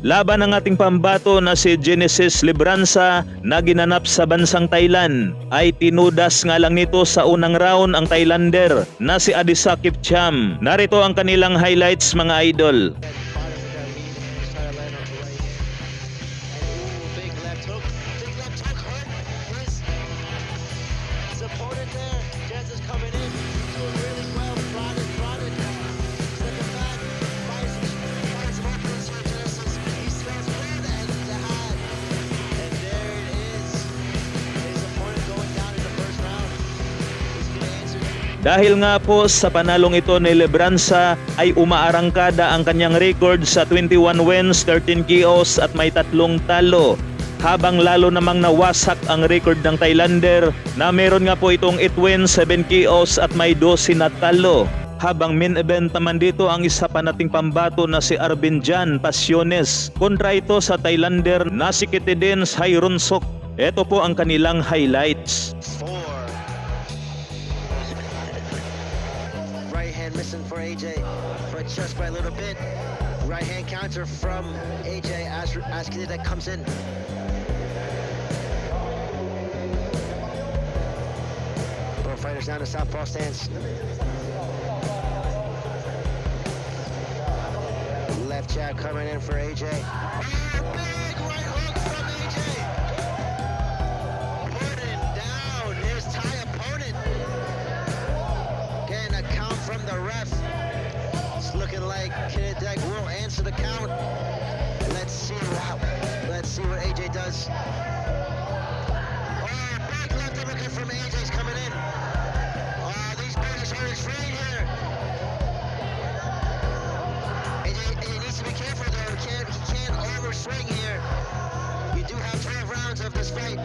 Laban ng ating pambato na si Genesis Libranza na ginanap sa bansang Thailand ay tinudas nga lang nito sa unang round ang Thailander na si Adisa Kipcham. Narito ang kanilang highlights mga idol. Dahil nga po sa panalong ito ni Libranza ay umaarangkada ang kanyang record sa 21 wins, 13 KOs at may 3 talo. Habang lalo namang nawasak ang record ng Thailander na meron nga po itong 8 wins, 7 KOs at may 12 na talo. Habang main event naman dito ang isa pa nating pambato na si Arbinjan Pasiones kontra ito sa Thailander na si Kitidens Haironsok. Ito po ang kanilang highlights. Missing for AJ, but just by a little bit. Right hand counter from AJ as Kitidek comes in. Both fighters down to southpaw stance. Left jab coming in for AJ. From the ref, it's looking like Kitidek will answer the count. Let's see what AJ does. Oh, big left uppercut from AJ's coming in. Oh, these British are restrained here. AJ needs to be careful though. He can't overswing here. You do have 12 rounds of this fight.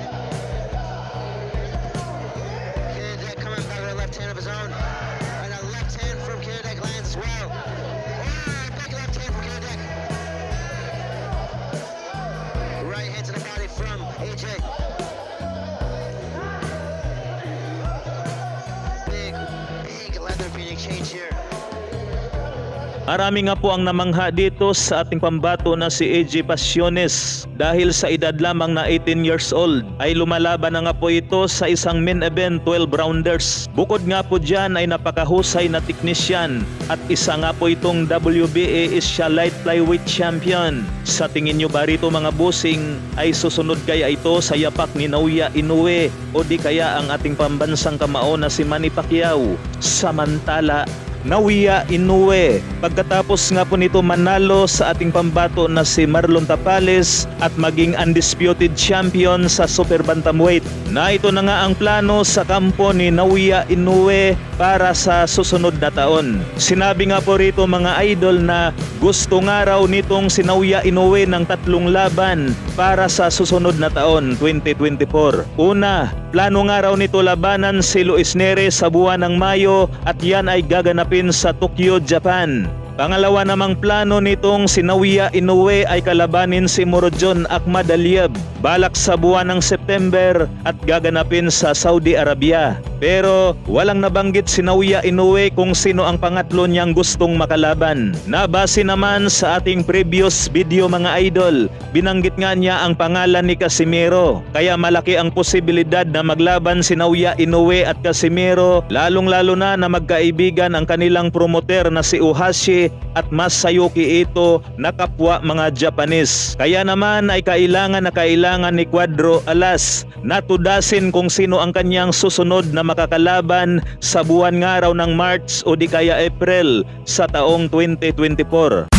Kitidek coming back with a left hand of his own. Well, big left hand from Kitidek. Right hand to the body from AJ. Big leather being exchanged here. Marami nga po ang namangha dito sa ating pambato na si AJ Pasiones dahil sa edad lamang na 18 years old ay lumalaban na nga po ito sa isang main event 12 rounders. Bukod nga po dyan ay napakahusay na technician at isa nga po itong WBA Asia Light Flyweight Champion. Sa tingin nyo ba rito mga bossing ay susunod kaya ito sa yapak ni Naoya Inoue o di kaya ang ating pambansang kamao na si Manny Pacquiao? Samantala Naoya Inoue pagkatapos nga po nito manalo sa ating pambato na si Marlon Tapales at maging undisputed champion sa super bantamweight. Na ito na nga ang plano sa kampo ni Naoya Inoue para sa susunod na taon. Sinabi nga po rito mga idol na gusto nga raw nitong si Naoya Inoue ng 3 laban para sa susunod na taon 2024. Una, plano nga raw nito labanan si Luis Neres sa buwan ng Mayo at yan ay gaganapin sa Tokyo, Japan. Pangalawa namang plano nitong si Naoya Inoue ay kalabanin si Murodjon Akhmadaliev balak sa buwan ng September at gaganapin sa Saudi Arabia. Pero walang nabanggit si Naoya Inoue kung sino ang pangatlo niyang gustong makalaban. Nabase naman sa ating previous video mga idol, binanggit nga niya ang pangalan ni Casimero. Kaya malaki ang posibilidad na maglaban si Naoya Inoue at Casimero, lalong-lalo na magkaibigan ang kanilang promoter na si Uhashi at Masayuki Ito na kapwa mga Japanese. Kaya naman ay kailangan ni Cuadro Alas na tudasin kung sino ang kanyang susunod na makakalaban sa buwan nga raw ng March o di kaya April sa taong 2024.